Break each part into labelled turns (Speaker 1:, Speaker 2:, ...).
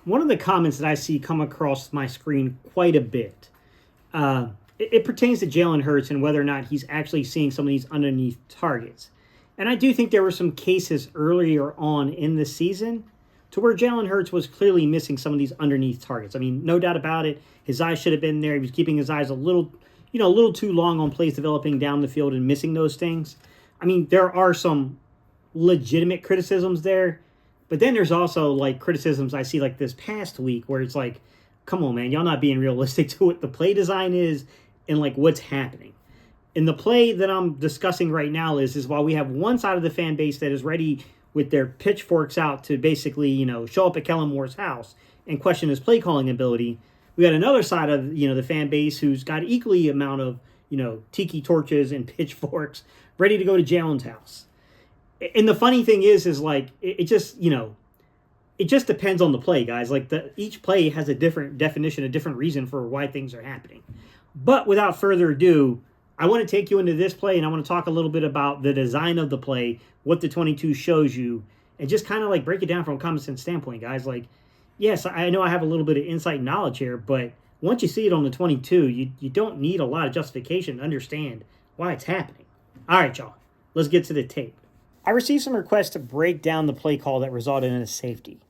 Speaker 1: one of the comments that I see come across my screen quite a bit, it pertains to Jalen Hurts and whether or not he's actually seeing some of these underneath targets. And I do think there were some cases earlier on in the season to where Jalen Hurts was clearly missing some of these underneath targets. I mean, no doubt about it. His eyes should have been there. He was keeping his eyes a little too long on plays developing down the field and missing those things. I mean, there are some legitimate criticisms there, but then there's also like criticisms I see like this past week where it's like, come on, man, y'all not being realistic to what the play design is and like what's happening. And the play that I'm discussing right now is while we have one side of the fan base that is ready with their pitchforks out to basically, show up at Kellen Moore's house and question his play calling ability, we got another side of, the fan base who's got equally amount of, tiki torches and pitchforks ready to go to Jalen's house. And the funny thing is like, it just, it just depends on the play, guys. Like each play has a different definition, a different reason for why things are happening. But without further ado, I want to take you into this play and I want to talk a little bit about the design of the play, what the 22 shows you, and just kind of like break it down from a common sense standpoint, guys. Like, yes, I know I have a little bit of insight knowledge here, but once you see it on the 22, you don't need a lot of justification to understand why it's happening. All right, y'all, let's get to the tape. I received some requests to break down the play call that resulted in a safety.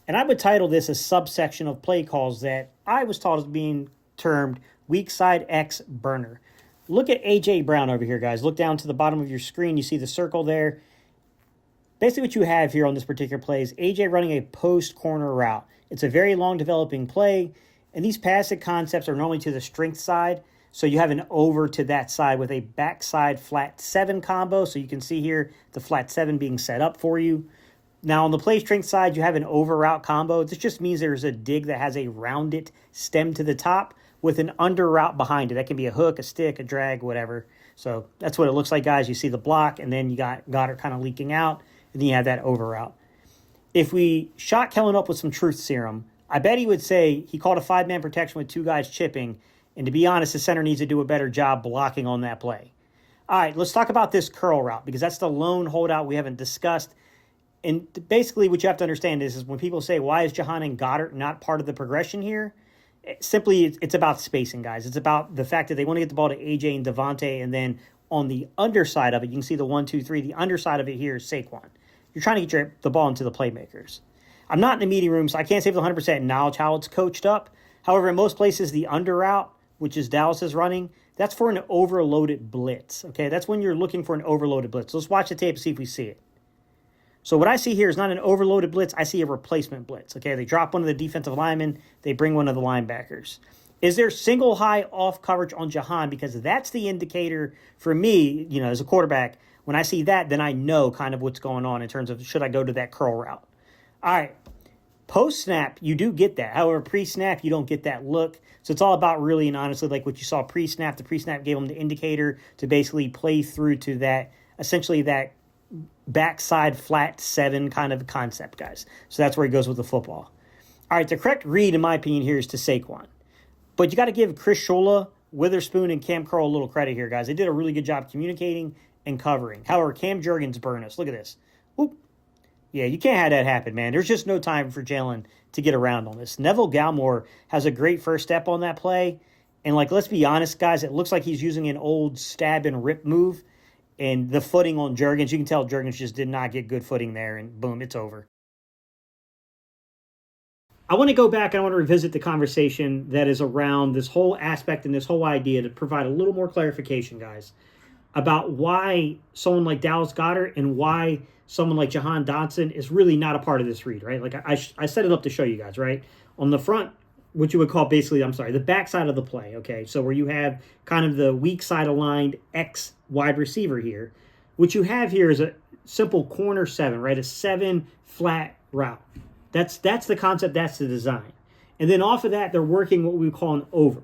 Speaker 1: And I would title this a subsection of play calls that I was taught as being termed weak side X burner. Look at A.J. Brown over here, guys. Look down to the bottom of your screen. You see the circle there. Basically what you have here on this particular play is A.J. running a post corner route. It's a very long developing play, and these passing concepts are normally to the strength side. So you have an over to that side with a backside flat 7 combo. So you can see here the flat 7 being set up for you. Now on the play strength side, you have an over route combo. This just means there's a dig that has a rounded stem to the top with an under route behind it. That can be a hook, a stick, a drag, whatever. So that's what it looks like, guys. You see the block, and then you got Goddard kind of leaking out, and then you have that over route. If we shot Kellen up with some truth serum, I bet he would say he called a 5-man protection with 2 guys chipping, and to be honest, the center needs to do a better job blocking on that play. All right, let's talk about this curl route, because that's the lone holdout we haven't discussed. And basically what you have to understand is when people say, why is Jahan and Goddard not part of the progression here? Simply, it's about spacing, guys. It's about the fact that they want to get the ball to AJ and Devontae, and then on the underside of it, you can see the 1, 2, 3. The underside of it here is Saquon. You're trying to get the ball into the playmakers. I'm not in the meeting room, so I can't say with 100% knowledge how it's coached up. However, in most places, the under route, which is Dallas is running, that's for an overloaded blitz. Okay, that's when you're looking for an overloaded blitz. Let's watch the tape and see if we see it. So what I see here is not an overloaded blitz. I see a replacement blitz. Okay, they drop one of the defensive linemen. They bring one of the linebackers. Is there single high off coverage on Jahan? Because that's the indicator for me, as a quarterback. When I see that, then I know kind of what's going on in terms of should I go to that curl route. All right, post-snap, you do get that. However, pre-snap, you don't get that look. So it's all about really and honestly like what you saw pre-snap. The pre-snap gave them the indicator to basically play through to that, essentially that backside flat 7 kind of concept, guys. So that's where he goes with the football. All right, the correct read, in my opinion, here is to Saquon. But you got to give Chris Shula, Witherspoon, and Cam Curl a little credit here, guys. They did a really good job communicating and covering. However, Cam Jurgens burned us. Look at this. Whoop. Yeah, you can't have that happen, man. There's just no time for Jalen to get around on this. Neville Gallimore has a great first step on that play. And, let's be honest, guys, it looks like he's using an old stab and rip move. And the footing on Jurgens, you can tell Jurgens just did not get good footing there, and boom, it's over. I want to go back and I want to revisit the conversation that is around this whole aspect and this whole idea to provide a little more clarification, guys, about why someone like Dallas Goedert and why someone like Jahan Dotson is really not a part of this read, right? Like I set it up to show you guys, right? On the front, what you would call basically, the backside of the play, okay? So where you have kind of the weak side aligned X wide receiver here, what you have here is a simple corner 7, right? A 7 flat route. That's the concept, that's the design. And then off of that, they're working what we would call an over.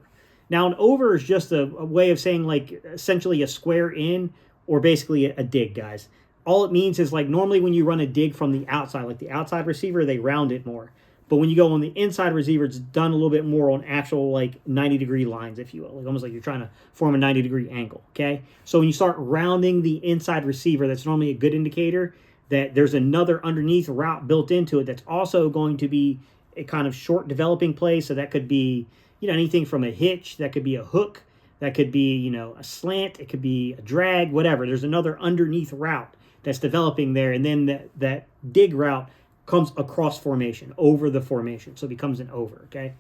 Speaker 1: Now, an over is just a way of saying essentially a square in or basically a dig, guys. All it means is normally when you run a dig from the outside, like the outside receiver, they round it more. But when you go on the inside receiver, it's done a little bit more on actual 90-degree lines, if you will. Almost like you're trying to form a 90-degree angle, okay? So when you start rounding the inside receiver, that's normally a good indicator that there's another underneath route built into it that's also going to be a kind of short developing play. So that could be, anything from a hitch, that could be a hook, that could be, a slant, it could be a drag, whatever. There's another underneath route that's developing there. And then that dig route comes across formation, over the formation. So it becomes an over, okay?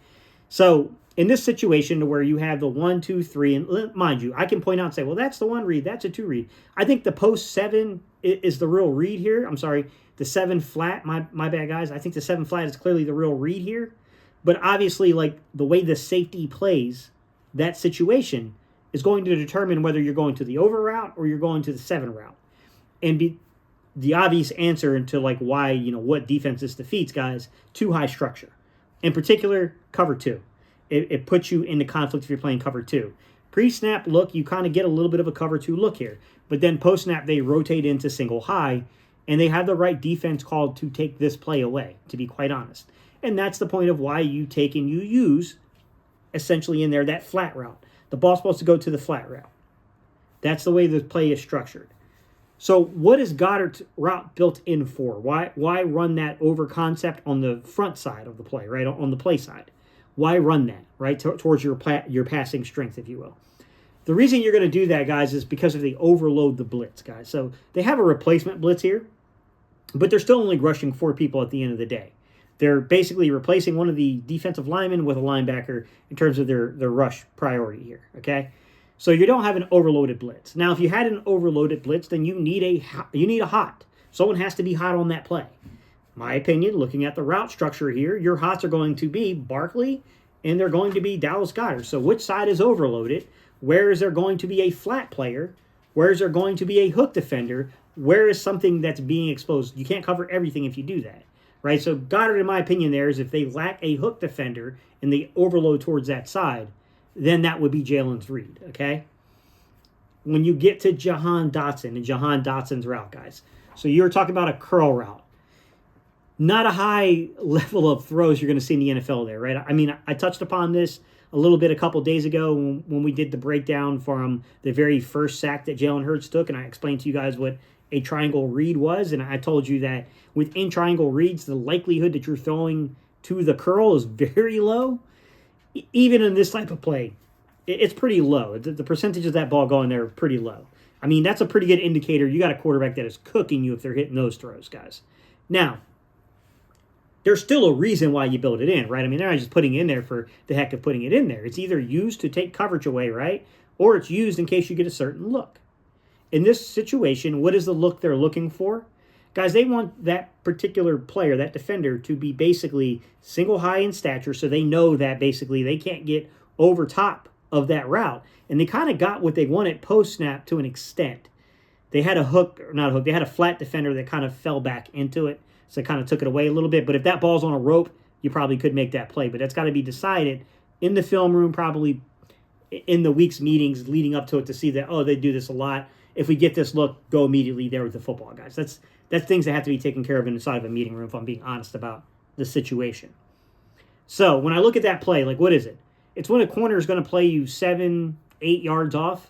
Speaker 1: So in this situation where you have the 1, 2, 3, and mind you, I can point out and say, well, that's the 1 read, that's a 2 read. I think the post 7 is the real read here. I'm sorry, the 7 flat, my bad, guys. I think the 7 flat is clearly the real read here. But obviously, like, the way the safety plays that situation is going to determine whether you're going to the over route or you're going to the 7 route. And the obvious answer into, like, why, what defense this defeats, guys, too high structure. In particular, cover 2. It puts you into conflict if you're playing cover 2. Pre-snap look, you kind of get a little bit of a cover 2 look here. But then post-snap, they rotate into single high, and they have the right defense called to take this play away, to be quite honest. And that's the point of why you take and you use, essentially in there, that flat route. The ball's supposed to go to the flat route. That's the way the play is structured. So what is Goddard's route built in for? Why run that over concept on the front side of the play, right, on the play side? Why run that, right, towards your passing strength, if you will? The reason you're going to do that, guys, is because of the overload the blitz, guys. So they have a replacement blitz here, but they're still only rushing 4 people at the end of the day. They're basically replacing one of the defensive linemen with a linebacker in terms of their rush priority here, okay? So you don't have an overloaded blitz. Now, if you had an overloaded blitz, then you need a hot. Someone has to be hot on that play. My opinion, looking at the route structure here, your hots are going to be Barkley and they're going to be Dallas Goedert. So which side is overloaded? Where is there going to be a flat player? Where is there going to be a hook defender? Where is something that's being exposed? You can't cover everything if you do that, right? So Goddard, in my opinion, there is if they lack a hook defender and they overload towards that side, then that would be Jalen's read, okay? When you get to Jahan Dotson and Jahan Dotson's route, guys. So you're talking about a curl route. Not a high level of throws you're going to see in the NFL there, right? I mean, I touched upon this a little bit a couple days ago when we did the breakdown from the very first sack that Jalen Hurts took, and I explained to you guys what a triangle read was, and I told you that within triangle reads, the likelihood that you're throwing to the curl is very low. Even in this type of play, it's pretty low. The percentage of that ball going there is pretty low. I mean, that's a pretty good indicator. You got a quarterback that is cooking you if they're hitting those throws, guys. Now, there's still a reason why you build it in, right? I mean, they're not just putting it in there for the heck of putting it in there. It's either used to take coverage away, right? Or it's used in case you get a certain look. In this situation, what is the look they're looking for? Guys, they want that particular player, that defender, to be basically single high in stature so they know that basically they can't get over top of that route. And they kind of got what they wanted post-snap to an extent. They had they had a flat defender that kind of fell back into it. So it kind of took it away a little bit. But if that ball's on a rope, you probably could make that play. But that's got to be decided in the film room, probably in the week's meetings leading up to it to see that, oh, they do this a lot. If we get this look, go immediately there with the football, guys. That's things that have to be taken care of inside of a meeting room, if I'm being honest about the situation. So when I look at that play, like, what is it? It's when a corner is going to play you 7, 8 yards off,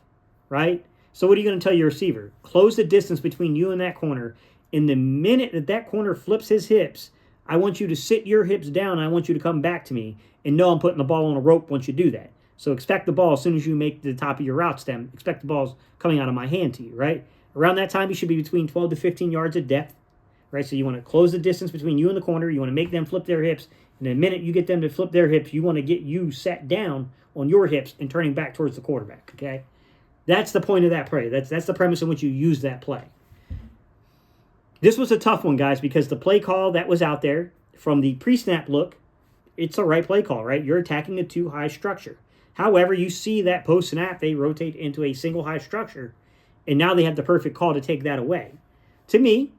Speaker 1: right? So what are you going to tell your receiver? Close the distance between you and that corner. In the minute that corner flips his hips, I want you to sit your hips down. I want you to come back to me and know I'm putting the ball on a rope once you do that. So expect the ball as soon as you make the top of your route stem. Expect the ball's coming out of my hand to you, right? Around that time, you should be between 12 to 15 yards of depth, right? So you want to close the distance between you and the corner. You want to make them flip their hips. And the minute you get them to flip their hips, you want to get you sat down on your hips and turning back towards the quarterback, okay? That's the point of that play. That's the premise in which you use that play. This was a tough one, guys, because the play call that was out there from the pre-snap look, it's a right play call, right? You're attacking a too high structure. However, you see that post-snap, they rotate into a single high structure, and now they have the perfect call to take that away. To me,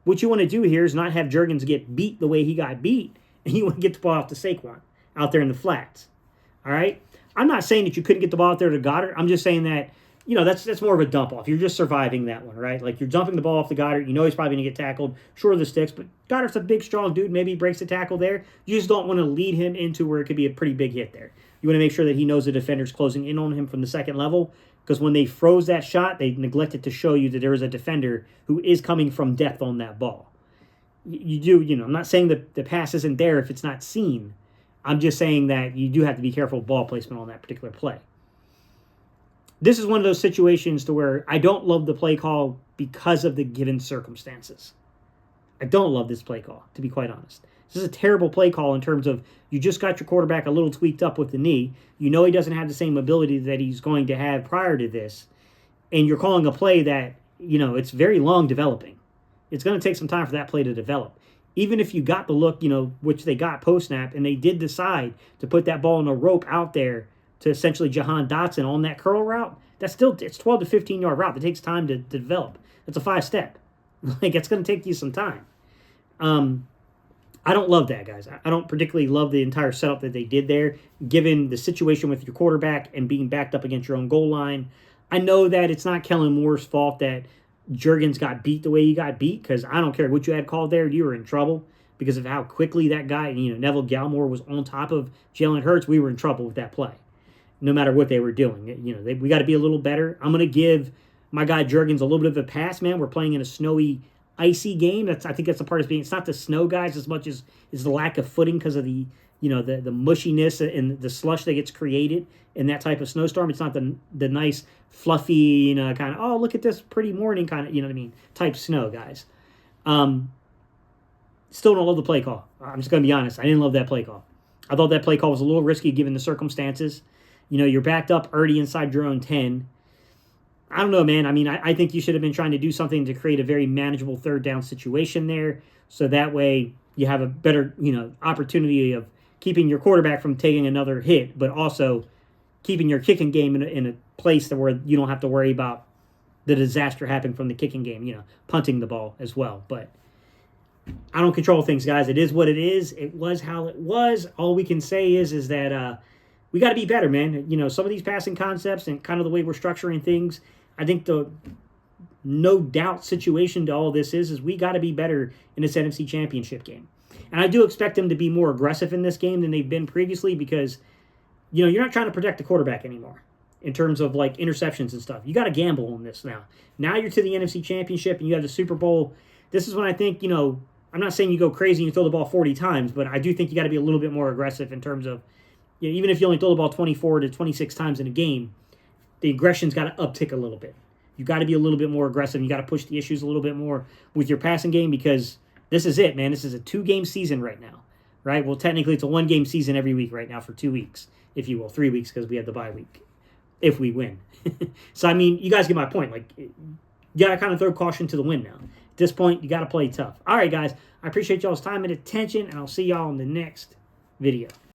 Speaker 1: what you want to do here is not have Juergens get beat the way he got beat, and you want to get the ball off to Saquon out there in the flats. All right? I'm not saying that you couldn't get the ball out there to Goddard. I'm just saying that, that's more of a dump off. You're just surviving that one, right? Like, you're dumping the ball off to Goddard. You know he's probably going to get tackled. Sure, the sticks, but Goddard's a big, strong dude. Maybe he breaks the tackle there. You just don't want to lead him into where it could be a pretty big hit there. You want to make sure that he knows the defender's closing in on him from the second level, because when they froze that shot, they neglected to show you that there is a defender who is coming from depth on that ball. you do, I'm not saying that the pass isn't there if it's not seen. I'm just saying that you do have to be careful with ball placement on that particular play. This is one of those situations to where I don't love the play call because of the given circumstances. I don't love this play call, to be quite honest. This is a terrible play call in terms of you just got your quarterback a little tweaked up with the knee. You know he doesn't have the same ability that he's going to have prior to this. And you're calling a play that, it's very long developing. It's going to take some time for that play to develop. Even if you got the look, which they got post-snap, and they did decide to put that ball in a rope out there to essentially Jahan Dotson on that curl route, it's 12 to 15-yard route that takes time to develop. That's a 5-step. It's going to take you some time. I don't love that, guys. I don't particularly love the entire setup that they did there, given the situation with your quarterback and being backed up against your own goal line. I know that it's not Kellen Moore's fault that Juergens got beat the way he got beat, because I don't care what you had called there, you were in trouble because of how quickly that guy, Neville Gallimore was on top of Jalen Hurts. We were in trouble with that play, no matter what they were doing. We got to be a little better. I'm going to give my guy Juergens a little bit of a pass, man. We're playing in a snowy, icy game. I think that's the part of being. It's not the snow, guys, as much as is the lack of footing because of the the mushiness and the slush that gets created in that type of snowstorm. It's not the nice fluffy kind of, oh, look at this pretty morning kind of type snow, guys. Still don't love the play call. I'm just gonna be honest. I didn't love that play call. I thought that play call was a little risky given the circumstances. You're backed up already inside your own 10. I don't know, man. I think you should have been trying to do something to create a very manageable third down situation there, so that way you have a better, opportunity of keeping your quarterback from taking another hit, but also keeping your kicking game in a place where you don't have to worry about the disaster happening from the kicking game, punting the ball as well. But I don't control things, guys. It is what it is. It was how it was. All we can say is that we got to be better, man. Some of these passing concepts and kind of the way we're structuring things, I think the no doubt situation to all this is we got to be better in this NFC Championship game. And I do expect them to be more aggressive in this game than they've been previously because, you're not trying to protect the quarterback anymore in terms of like interceptions and stuff. You got to gamble on this now. Now you're to the NFC Championship and you have the Super Bowl. This is when I think, I'm not saying you go crazy and you throw the ball 40 times, but I do think you got to be a little bit more aggressive in terms of, even if you only throw the ball 24 to 26 times in a game, the aggression's got to uptick a little bit. You got to be a little bit more aggressive. You got to push the issues a little bit more with your passing game because this is it, man. This is a 2-game season right now, right? Well, technically it's a 1-game season every week right now for 2 weeks, if you will, 3 weeks because we have the bye week if we win. So, you guys get my point. Like, you got to kind of throw caution to the wind now. At this point, you got to play tough. All right, guys. I appreciate y'all's time and attention, and I'll see y'all in the next video.